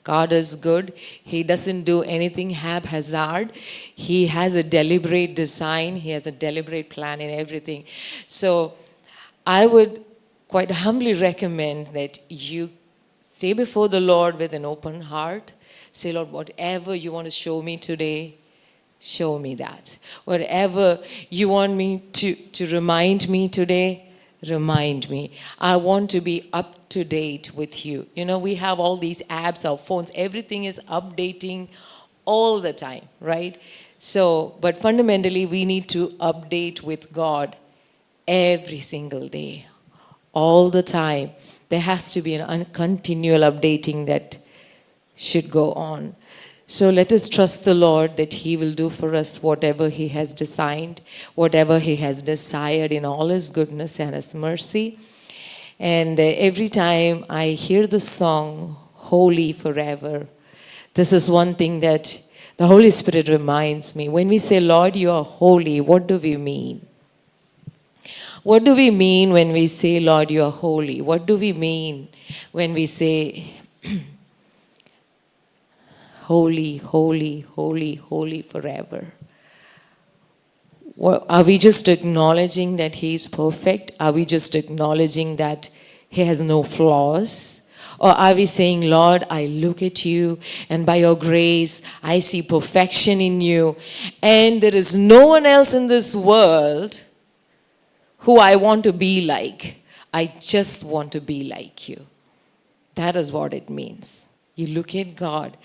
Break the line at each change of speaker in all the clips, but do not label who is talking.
God is good. He doesn't do anything haphazard. He has a deliberate design. He has a deliberate plan in everything. So I would quite humbly recommend that you stay before the Lord with an open heart. Say, Lord, whatever you want to show me today, show me that. Whatever you want me to remind me today, remind me. I want to be up to date with you. You know, we have all these apps, our phones, everything is updating all the time, right? So, but fundamentally, we need to update with God every single day, all the time. There has to be a continual updating that should go on. So let us trust the Lord that He will do for us whatever He has designed, whatever He has desired in all His goodness and His mercy. And every time I hear the song, Holy Forever, this is one thing that the Holy Spirit reminds me. When we say, Lord, you are holy, what do we mean? What do we mean when we say, Lord, you are holy? What do we mean when we say, holy, holy, holy, holy forever? Are we just acknowledging that He is perfect? Are we just acknowledging that He has no flaws? Or are we saying, Lord, I look at you and by your grace, I see perfection in you. And there is no one else in this world who I want to be like. I just want to be like you. That is what it means. You look at God.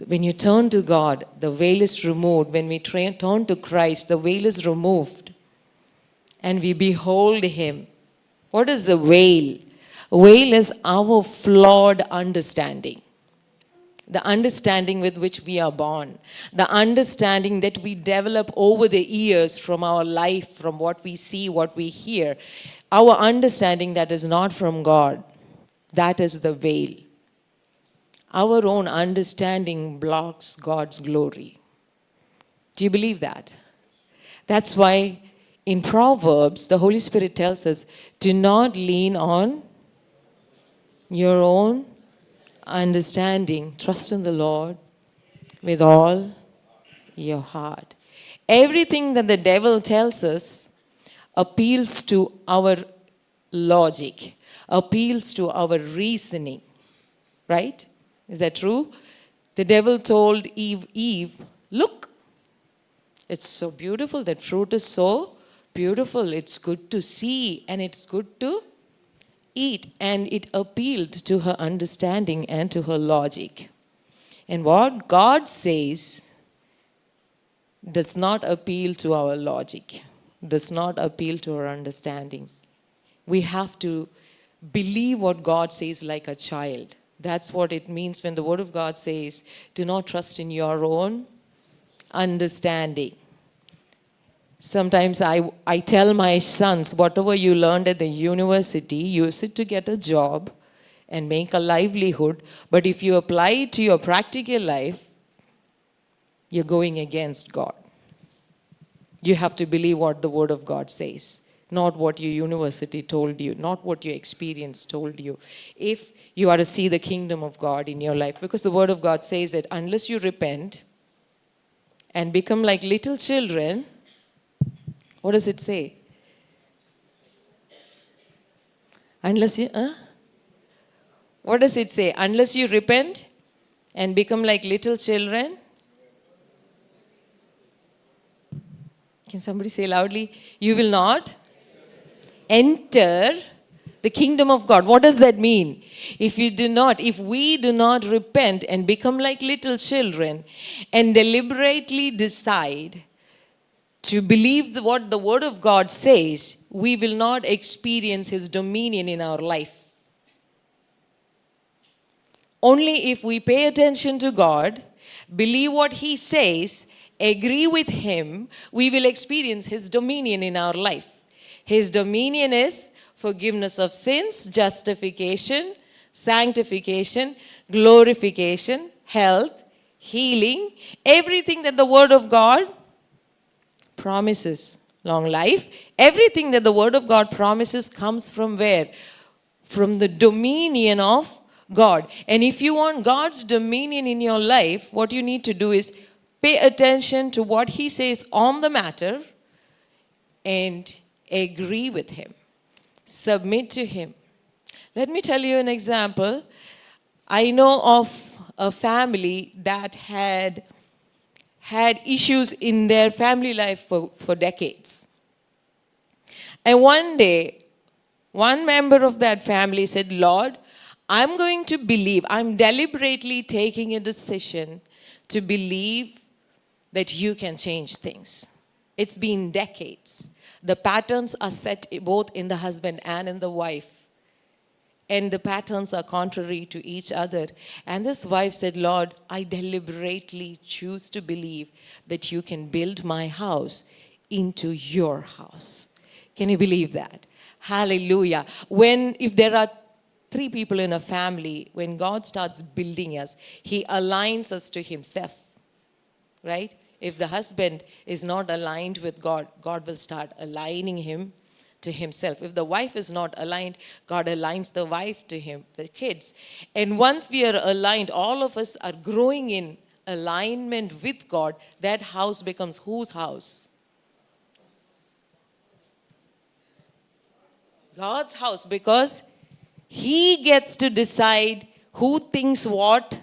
When you turn to God, the veil is removed. When we turn to Christ, the veil is removed. And we behold Him. What is the veil? Veil is our flawed understanding. The understanding with which we are born. The understanding that we develop over the years from our life, from what we see, what we hear. Our understanding that is not from God. That is the veil. Our own understanding blocks God's glory. Do you believe that? That's why in Proverbs, the Holy Spirit tells us, do not lean on your own understanding. Trust in the Lord with all your heart. Everything that the devil tells us appeals to our logic, appeals to our reasoning, right? Is that true? The devil told Eve, look, it's so beautiful. That fruit is so beautiful. It's good to see and it's good to eat. And it appealed to her understanding and to her logic. And what God says does not appeal to our logic, does not appeal to our understanding. We have to believe what God says like a child. That's what it means when the Word of God says, do not trust in your own understanding. Sometimes I tell my sons, whatever you learned at the university, use it to get a job and make a livelihood. But if you apply it to your practical life, you're going against God. You have to believe what the Word of God says, not what your university told you, not what your experience told you. If you are to see the kingdom of God in your life, because the Word of God says that unless you repent and become like little children, what does it say? Unless you, what does it say? Unless you repent and become like little children. Can somebody say loudly? You will not enter the kingdom of God. What does that mean? If we do not repent and become like little children and deliberately decide to believe what the Word of God says, we will not experience His dominion in our life. Only if we pay attention to God, believe what He says, agree with Him, we will experience His dominion in our life. His dominion is forgiveness of sins, justification, sanctification, glorification, health, healing, everything that the Word of God promises. Long life. Everything that the Word of God promises comes from where? From the dominion of God. And if you want God's dominion in your life, what you need to do is pay attention to what He says on the matter and agree with Him. Submit to Him. Let me tell you an example. I know of a family that had issues in their family life for decades. And one day, one member of that family said, Lord, I'm going to believe, I'm deliberately taking a decision to believe that you can change things. It's been decades. The patterns are set both in the husband and in the wife. And the patterns are contrary to each other. And this wife said, Lord, I deliberately choose to believe that you can build my house into your house. Can you believe that? Hallelujah. If there are 3 people in a family, when God starts building us, He aligns us to Himself. Right? If the husband is not aligned with God, God will start aligning him to Himself. If the wife is not aligned, God aligns the wife to Him, the kids. And once we are aligned, all of us are growing in alignment with God, that house becomes whose house? God's house, because He gets to decide who thinks what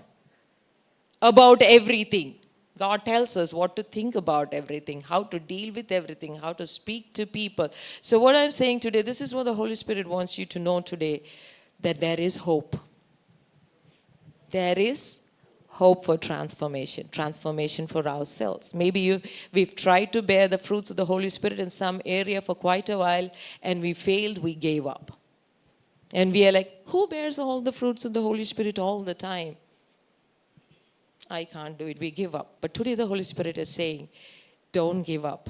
about everything. God tells us what to think about everything, how to deal with everything, how to speak to people. So what I'm saying today, this is what the Holy Spirit wants you to know today, that there is hope. There is hope for transformation for ourselves. Maybe we've tried to bear the fruits of the Holy Spirit in some area for quite a while, and we failed, we gave up. And we are like, who bears all the fruits of the Holy Spirit all the time? I can't do it. We give up. But today the Holy Spirit is saying, don't give up.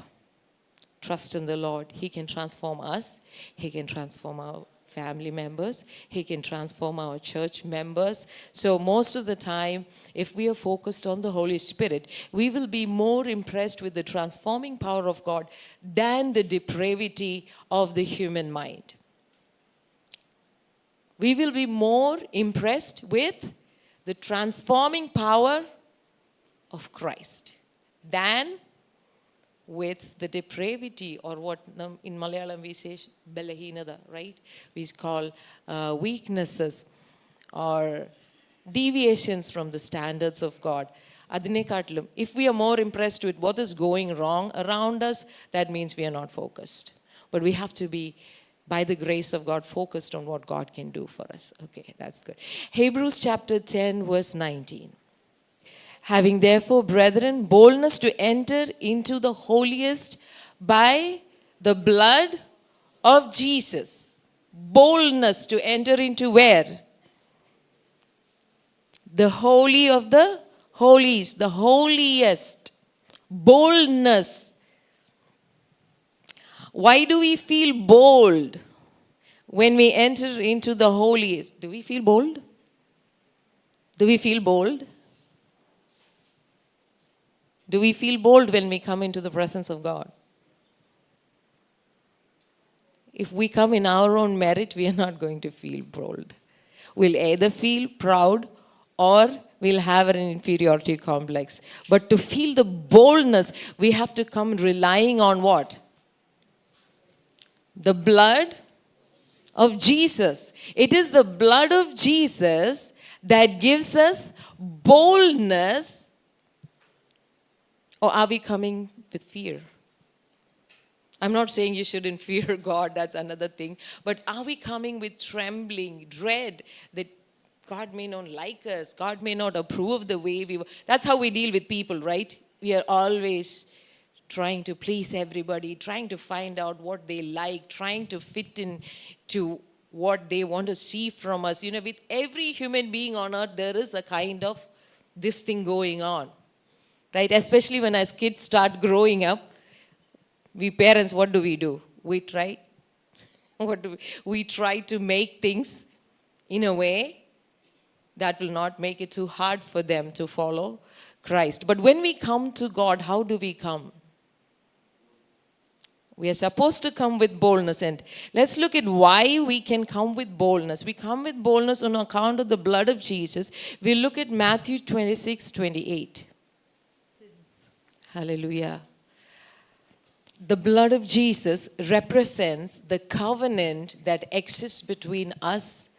Trust in the Lord. He can transform us. He can transform our family members. He can transform our church members. So most of the time, if we are focused on the Holy Spirit, we will be more impressed with the transforming power of God than the depravity of the human mind. We will be more impressed with the transforming power of Christ than with the depravity, or what in Malayalam we say balahinada, right? We call weaknesses or deviations from the standards of God. Adinekattalum, if we are more impressed with what is going wrong around us, that means we are not focused. But we have to be, by the grace of God, focused on what God can do for us. Okay, that's good. Hebrews chapter 10, verse 19. Having therefore, brethren, boldness to enter into the holiest by the blood of Jesus. Boldness to enter into where? The holy of the holies, the holiest. Boldness. Why do we feel bold when we enter into the holiest? Do we feel bold? Do we feel bold? Do we feel bold when we come into the presence of God? If we come in our own merit, we are not going to feel bold. We'll either feel proud or we'll have an inferiority complex. But to feel the boldness, we have to come relying on what? The blood of Jesus. It is the blood of Jesus that gives us boldness. Or are we coming with fear? I'm not saying you shouldn't fear God, that's another thing. But are we coming with trembling, dread that God may not like us, God may not approve of the way we were? That's how we deal with people, right? We are always trying to please everybody, trying to find out what they like, trying to fit in to what they want to see from us. You know, with every human being on earth, there is a kind of this thing going on, right? Especially when as kids start growing up, we parents, what do? We try. We try to make things in a way that will not make it too hard for them to follow Christ. But when we come to God, how do we come? We are supposed to come with boldness. And let's look at why we can come with boldness. We come with boldness on account of the blood of Jesus. We look at Matthew 26:28. Hallelujah. The blood of Jesus represents the covenant that exists between us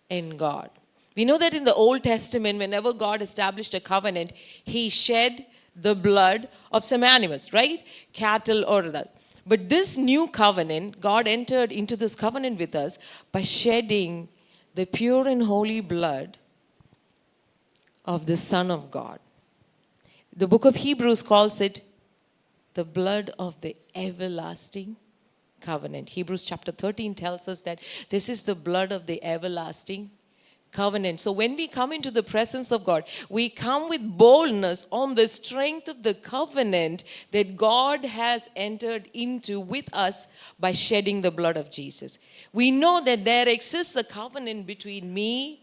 and God. We know that in the Old Testament, whenever God established a covenant, He shed the blood of some animals, right? Cattle or that. But this new covenant, God entered into this covenant with us by shedding the pure and holy blood of the Son of God. The book of Hebrews calls it the blood of the everlasting covenant. Hebrews chapter 13 tells us that this is the blood of the everlasting covenant. So when we come into the presence of God, we come with boldness on the strength of the covenant that God has entered into with us by shedding the blood of Jesus. We know that there exists a covenant between me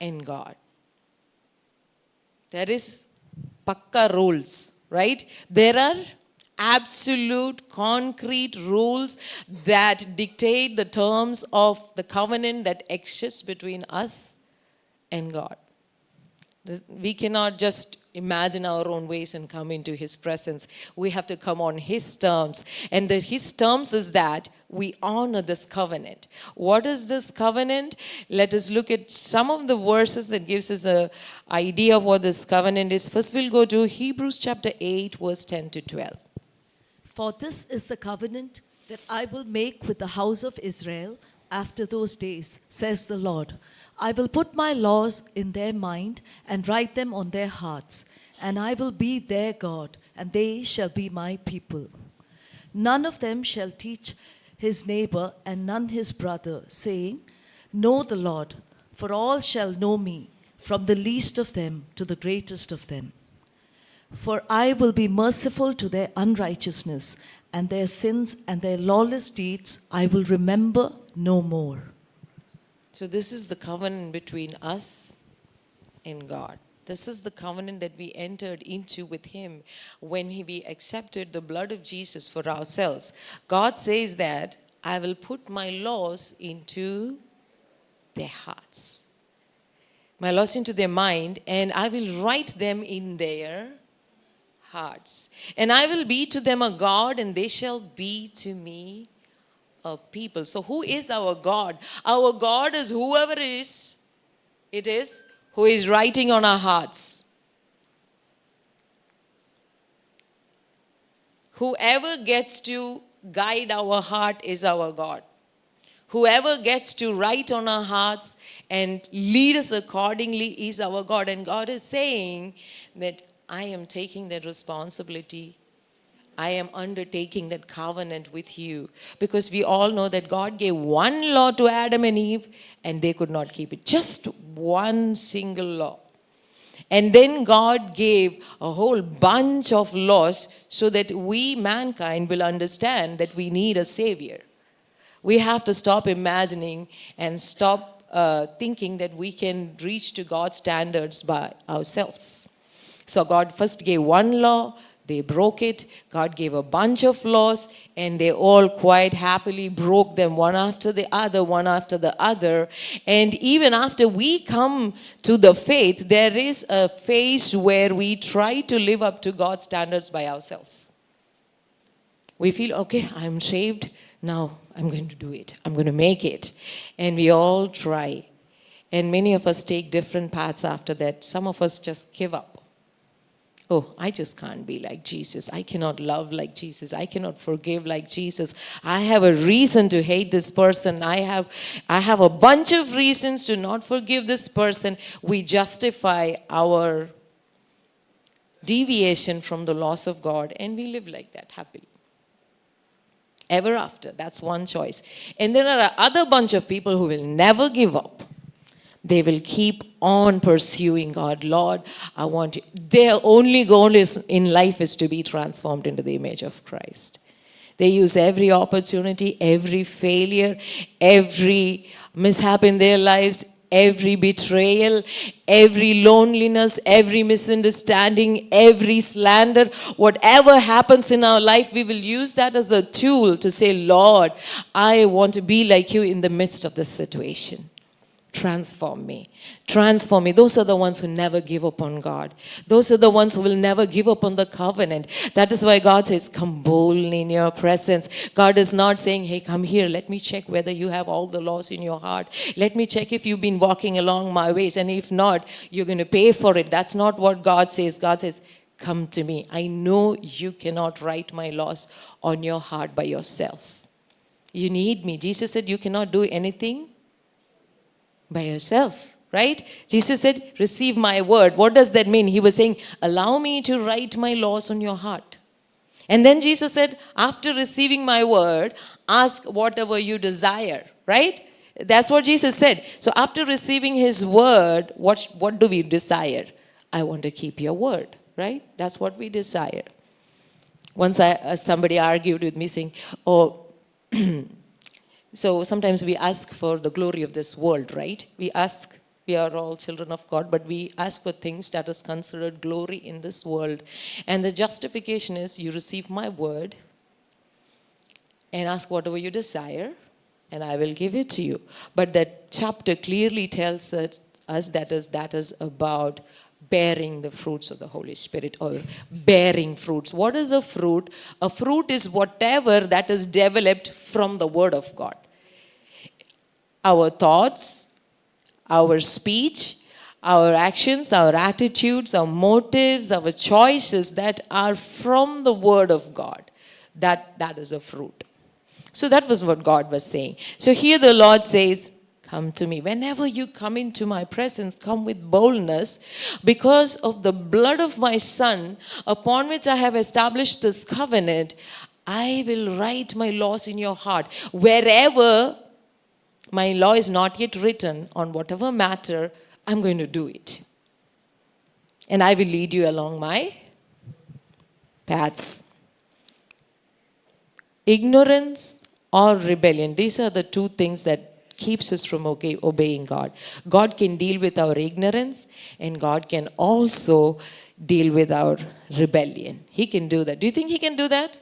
and God. There is pakka rules, right? There are absolute concrete rules that dictate the terms of the covenant that exists between us and God. We cannot just imagine our own ways and come into His presence. We have to come on His terms. And His terms is that we honor this covenant. What is this covenant? Let us look at some of the verses that gives us an idea of what this covenant is. First we'll go to Hebrews chapter 8 verse 10 to 12.
For this is the covenant that I will make with the house of Israel after those days, says the Lord. I will put my laws in their mind and write them on their hearts, and I will be their God, and they shall be my people. None of them shall teach his neighbor and none his brother, saying, Know the Lord, for all shall know me, from the least of them to the greatest of them. For I will be merciful to their unrighteousness, and their sins and their lawless deeds I will remember no more.
So this is the covenant between us and God. This is the covenant that we entered into with Him when we accepted the blood of Jesus for ourselves. God says that I will put my laws into their hearts, my laws into their mind, and I will write them in their hearts. And I will be to them a God, and they shall be to me a people. So who is our God? Our God is whoever it is who is writing on our hearts. Whoever gets to guide our heart is our God. Whoever gets to write on our hearts and lead us accordingly is our God. And God is saying that I am taking that responsibility. I am undertaking that covenant with you. Because we all know that God gave one law to Adam and Eve and they could not keep it. Just one single law. And then God gave a whole bunch of laws so that we, mankind, will understand that we need a savior. We have to stop imagining and stop thinking that we can reach to God's standards by ourselves. So God first gave one law, they broke it. God gave a bunch of laws, and they all quite happily broke them one after the other, one after the other. And even after we come to the faith, there is a phase where we try to live up to God's standards by ourselves. We feel, okay, I'm saved, now I'm going to do it. I'm going to make it. And we all try. And many of us take different paths after that. Some of us just give up. Oh, I just can't be like Jesus. I cannot love like Jesus. I cannot forgive like Jesus. I have a reason to hate this person. I have a bunch of reasons to not forgive this person. We justify our deviation from the laws of God, and we live like that happily. Ever after. That's one choice. And there are other bunch of people who will never give up. They will keep on pursuing God. Lord, I want you. Their only goal in life is to be transformed into the image of Christ. They use every opportunity, every failure, every mishap in their lives, every betrayal, every loneliness, every misunderstanding, every slander, whatever happens in our life, we will use that as a tool to say, Lord, I want to be like you in the midst of this situation. Transform me. Transform me. Those are the ones who never give up on God. Those are the ones who will never give up on the covenant. That is why God says, come boldly in your presence. God is not saying, hey, come here. Let me check whether you have all the laws in your heart. Let me check if you've been walking along my ways. And if not, you're going to pay for it. That's not what God says. God says, come to me. I know you cannot write my laws on your heart by yourself. You need me. Jesus said, you cannot do anything by yourself, right? Jesus said, receive my word. What does that mean? He was saying, allow me to write my laws on your heart. And then Jesus said, after receiving my word, ask whatever you desire, right? That's what Jesus said. So after receiving his word, what do we desire? I want to keep your word, right? That's what we desire. Once somebody argued with me saying, oh, so sometimes we ask for the glory of this world, right? We are all children of God, but we ask for things that is considered glory in this world. And the justification is, you receive my word and ask whatever you desire, and I will give it to you. But that chapter clearly tells us that is about bearing the fruits of the Holy Spirit, or bearing fruits. What is a fruit? A fruit is whatever that is developed from the word of God. Our thoughts, our speech, our actions, our attitudes, our motives, our choices that are from the word of God. That is a fruit. So that was what God was saying. So here the Lord says, come to me. Whenever you come into my presence, come with boldness, because of the blood of my Son, upon which I have established this covenant. I will write my laws in your heart. Wherever my law is not yet written, on whatever matter, I'm going to do it. And I will lead you along my paths. Ignorance or rebellion, these are the two things that keeps us from obeying God. God can deal with our ignorance, and God can also deal with our rebellion. He can do that. Do you think he can do that?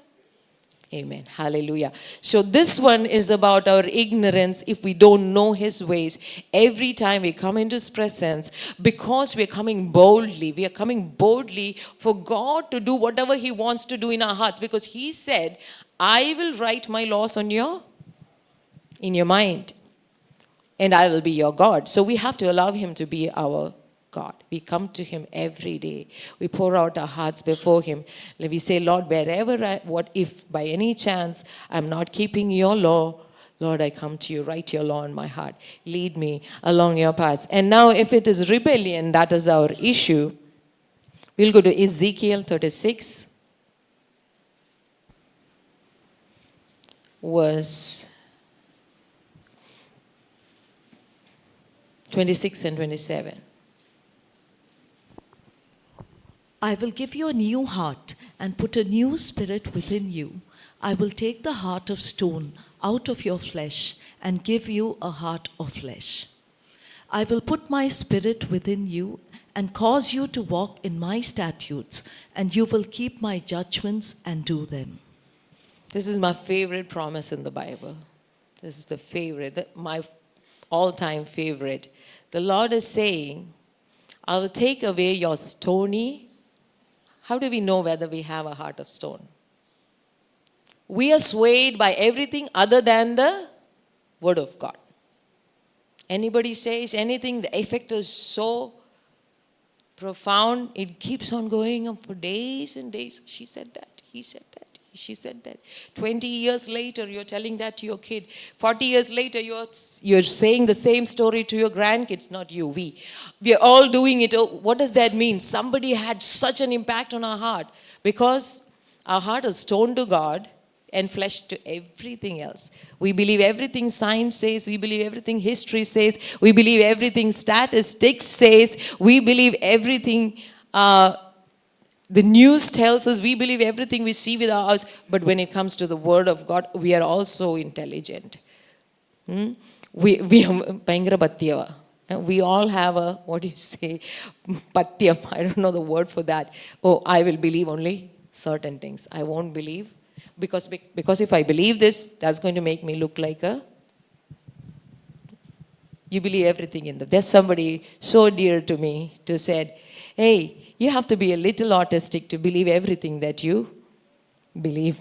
Amen. Hallelujah. So this one is about our ignorance if we don't know his ways. Every time we come into his presence, because we are coming boldly for God to do whatever he wants to do in our hearts, because he said, I will write my laws in your mind, and I will be your God. So we have to allow him to be our God. We come to him every day. We pour out our hearts before him. We say, Lord, if by any chance I'm not keeping your law, Lord, I come to you. Write your law in my heart. Lead me along your paths. And now if it is rebellion, that is our issue. We'll go to Ezekiel 36, verse 26 and 27.
I will give you a new heart and put a new spirit within you. I will take the heart of stone out of your flesh and give you a heart of flesh. I will put my spirit within you and cause you to walk in my statutes, and you will keep my judgments and do them.
This is my favorite promise in the Bible. This is the favorite, my all-time favorite. The Lord is saying, I will take away your stony. How do we know whether we have a heart of stone? We are swayed by everything other than the word of God. Anybody says anything, the effect is so profound, it keeps on going on for days and days. She said that, he said that. She said that. 20 years later, you're telling that to your kid. 40 years later, you're saying the same story to your grandkids. Not you, we. We are all doing it. What does that mean? Somebody had such an impact on our heart, because our heart is stone to God and flesh to everything else. We believe everything science says. We believe everything history says. We believe everything statistics says. We believe everything the news tells us. We believe everything we see with our eyes. But when it comes to the word of God, we are also intelligent. We are ഭയങ്കര പത്യവ. And we all have a, what do you say, patyam, I don't know the word for that. Oh, I will believe only certain things. I won't believe because if I believe this, that's going to make me look like a, you believe everything in them. There's somebody so dear to me to said, hey, you have to be a little autistic to believe everything that you believe.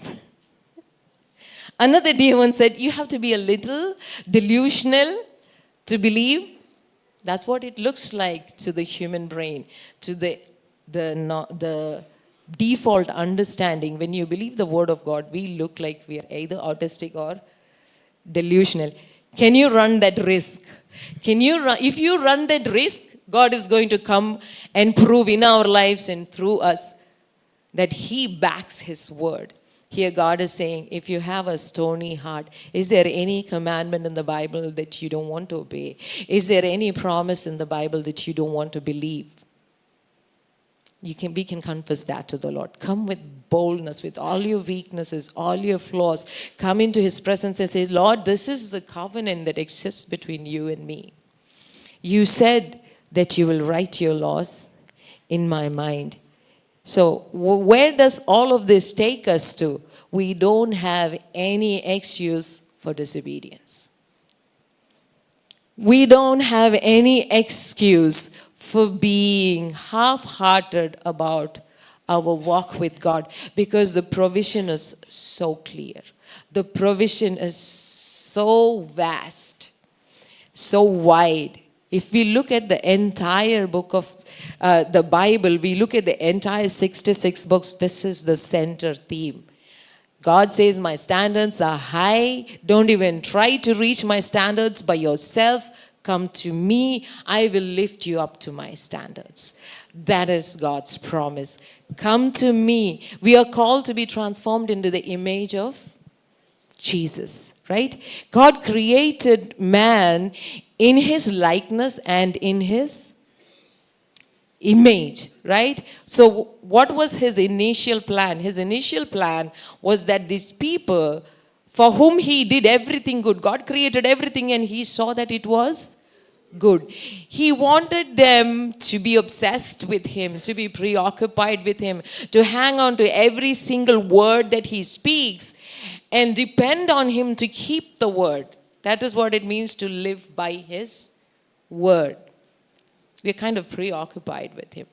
Another dear one said, you have to be a little delusional to believe. That's what it looks like to the human brain, to the default understanding. When you believe the word of God, we look like we are either autistic or delusional. Can you run that risk? Can you run? If you run that risk, God is going to come and prove in our lives and through us that He backs His word. Here God is saying, if you have a stony heart, is there any commandment in the Bible that you don't want to obey? Is there any promise in the Bible that you don't want to believe? We can confess that to the Lord. Come with boldness, with all your weaknesses, all your flaws. Come into His presence and say, Lord, this is the covenant that exists between you and me. You said that you will write your laws in my mind. So where does all of this take us to? We don't have any excuse for disobedience. We don't have any excuse for being half-hearted about our walk with God, because the provision is so clear. The provision is so vast, so wide. If we look at the entire book of the Bible, we look at the entire 66 books, this is the center theme. God says, my standards are high. Don't even try to reach my standards by yourself. Come to me. I will lift you up to my standards. That is God's promise. Come to me. We are called to be transformed into the image of Jesus, right? God created man in His likeness and in His image, right? So what was His initial plan? His initial plan was that these people for whom He did everything good, God created everything and He saw that it was good. He wanted them to be obsessed with Him, to be preoccupied with Him, to hang on to every single word that He speaks and depend on Him to keep the word. That is what it means to live by His word. We're kind of preoccupied with Him.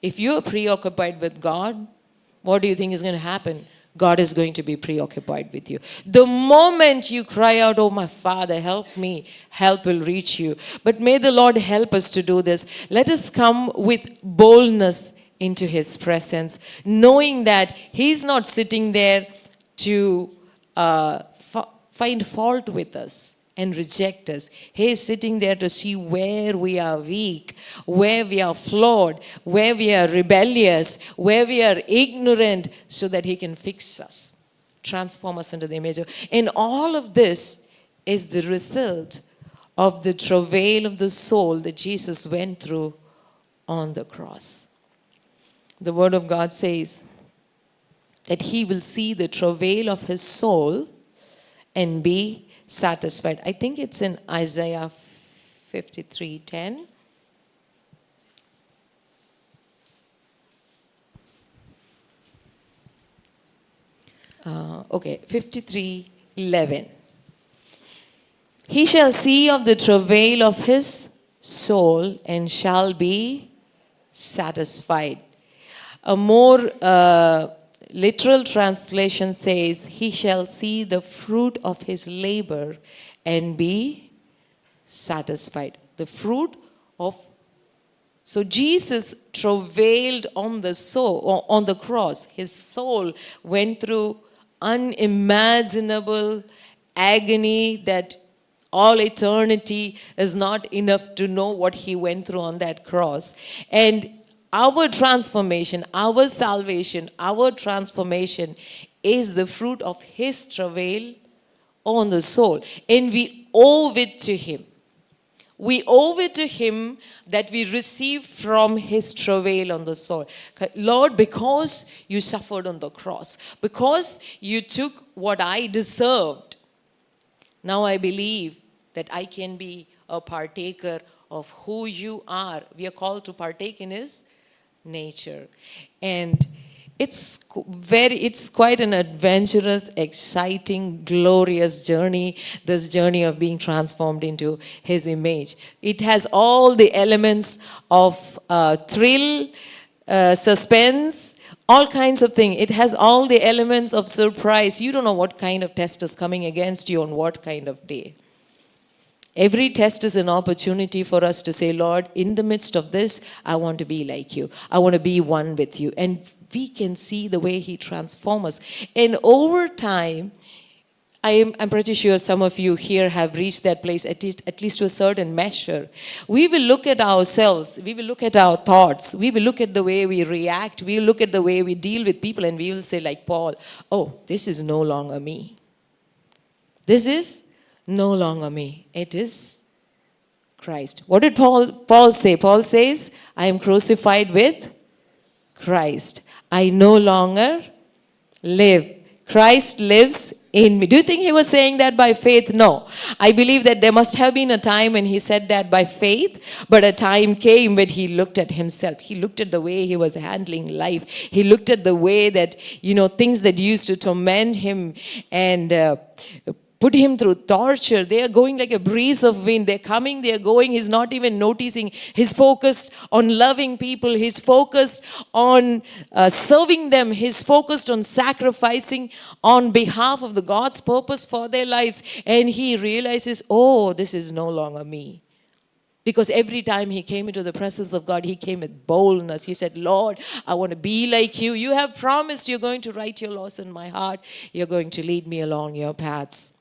If you're preoccupied with God, what do you think is going to happen? God is going to be preoccupied with you. The moment you cry out, oh my Father, help me, help will reach you. But may the Lord help us to do this. Let us come with boldness into His presence, knowing that He's not sitting there to find fault with us and reject us. He is sitting there to see where we are weak, where we are flawed, where we are rebellious, where we are ignorant, so that He can fix us, transform us into the image of. And all of this is the result of the travail of the soul that Jesus went through on the cross. The Word of God says that He will see the travail of His soul and be satisfied. I think it's in Isaiah 53:10. Okay, 53:11. He shall see of the travail of His soul and shall be satisfied. A more literal translation says, He shall see the fruit of His labor and be satisfied. The fruit of. So Jesus travailed on the soul, on the cross. His soul went through unimaginable agony that all eternity is not enough to know what He went through on that cross. And our transformation, our salvation, our transformation is the fruit of His travail on the soul. And we owe it to Him. We owe it to Him that we receive from His travail on the soul. Lord, because You suffered on the cross, because You took what I deserved, now I believe that I can be a partaker of who you are. We are called to partake in his nature. And it's quite an adventurous, exciting, glorious journey, this journey of being transformed into his image. It has all the elements of thrill, suspense, all kinds of things. It has all the elements of surprise. You don't know what kind of test is coming against you on what kind of day. Every test is an opportunity for us to say, Lord, in the midst of this, I want to be like you. I want to be one with you. And we can see the way he transforms us. And over time, I'm pretty sure some of you here have reached that place, at least to a certain measure. We will look at ourselves, we will look at our thoughts, we will look at the way we react, we will look at the way we deal with people, and we will say like Paul, oh, this is no longer me. This is no longer me. It is Christ. What did Paul say? Paul says, I am crucified with Christ. I no longer live. Christ lives in me. Do you think he was saying that by faith? No. I believe that there must have been a time when he said that by faith, but a time came when he looked at himself. He looked at the way he was handling life. He looked at the way that, things that used to torment him and put him through torture. They are going like a breeze of wind. They're coming, they're going. He's not even noticing. He's focused on loving people. He's focused on serving them. He's focused on sacrificing on behalf of the God's purpose for their lives. And he realizes, oh, this is no longer me. Because every time he came into the presence of God, he came with boldness. He said, Lord, I want to be like you. You have promised you're going to write your laws in my heart. You're going to lead me along your paths.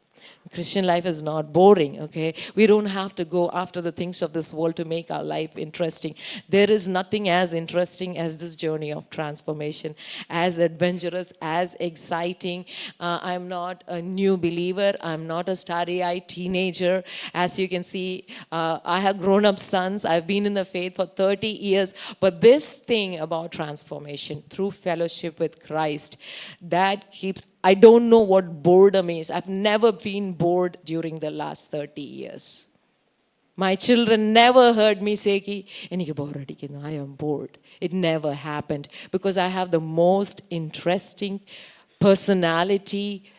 Christian life is not boring, okay? We don't have to go after the things of this world to make our life interesting. There is nothing as interesting as this journey of transformation, as adventurous, as exciting. I'm not a new believer. I'm not a starry-eyed teenager. As you can see, I have grown-up sons. I've been in the faith for 30 years. But this thing about transformation through fellowship with Christ, that keeps... I don't know what boredom is. I've never been bored during the last 30 years. My children never heard me say, I am bored. It never happened because I have the most interesting personality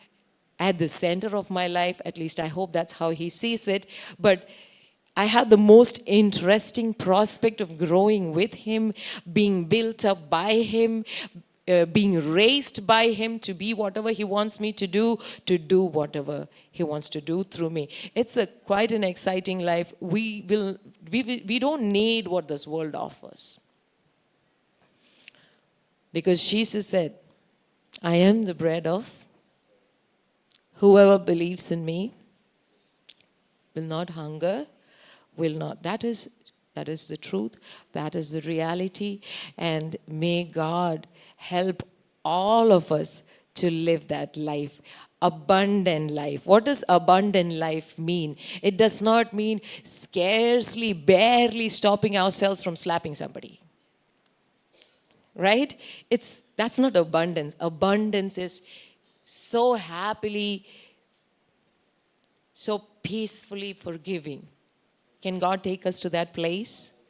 at the center of my life. At least I hope that's how he sees it. But I have the most interesting prospect of growing with him, being built up by him, being raised by him to be whatever he wants me to do whatever he wants to do through me. It's quite an exciting life. We don't need what this world offers. Because Jesus said, I am the bread of whoever believes in me will not hunger, will not. That is the truth. That is the reality. And may God help all of us to live that life. Abundant life. What does abundant life mean? It does not mean scarcely, barely stopping ourselves from slapping somebody. Right? That's not abundance. Abundance is so happily, so peacefully forgiving. Can God take us to that place?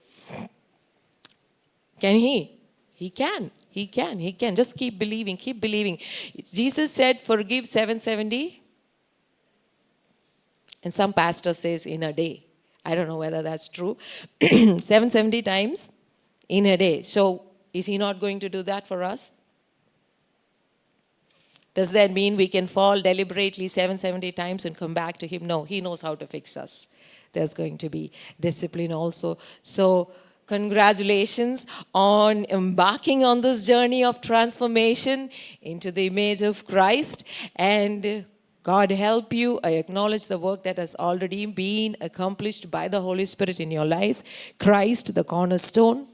Can He? He can. He can. He can. Just keep believing. Keep believing. Jesus said, forgive 770. And some pastor says in a day. I don't know whether that's true. 770 times in a day. So is He not going to do that for us? Does that mean we can fall deliberately 770 times and come back to Him? No, He knows how to fix us. There's going to be discipline also. So congratulations on embarking on this journey of transformation into the image of Christ. And God help you. I acknowledge the work that has already been accomplished by the Holy Spirit in your lives. Christ, the cornerstone,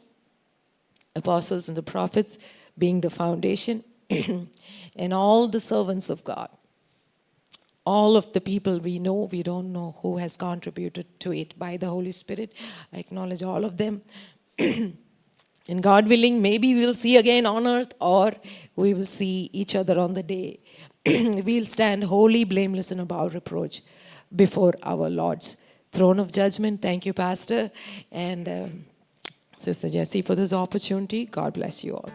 apostles and the prophets being the foundation, and all the servants of God. All of the people we know, we don't know who has contributed to it by the Holy Spirit. I acknowledge all of them. And God willing, maybe we'll see again on earth, or we will see each other on the day. We'll stand holy, blameless, and above reproach before our Lord's throne of judgment. Thank you, Pastor, and Sister Jessie, for this opportunity. God bless you all.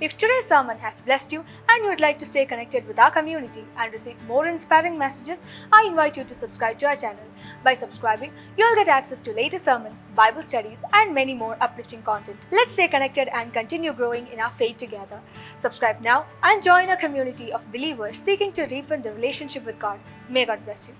If today's sermon has blessed you and you would like to stay connected with our community and receive more inspiring messages, I invite you to subscribe to our channel. By subscribing, you'll get access to latest sermons, Bible studies, and many more uplifting content. Let's stay connected and continue growing in our faith together. Subscribe now and join a community of believers seeking to deepen the relationship with God. May God bless you.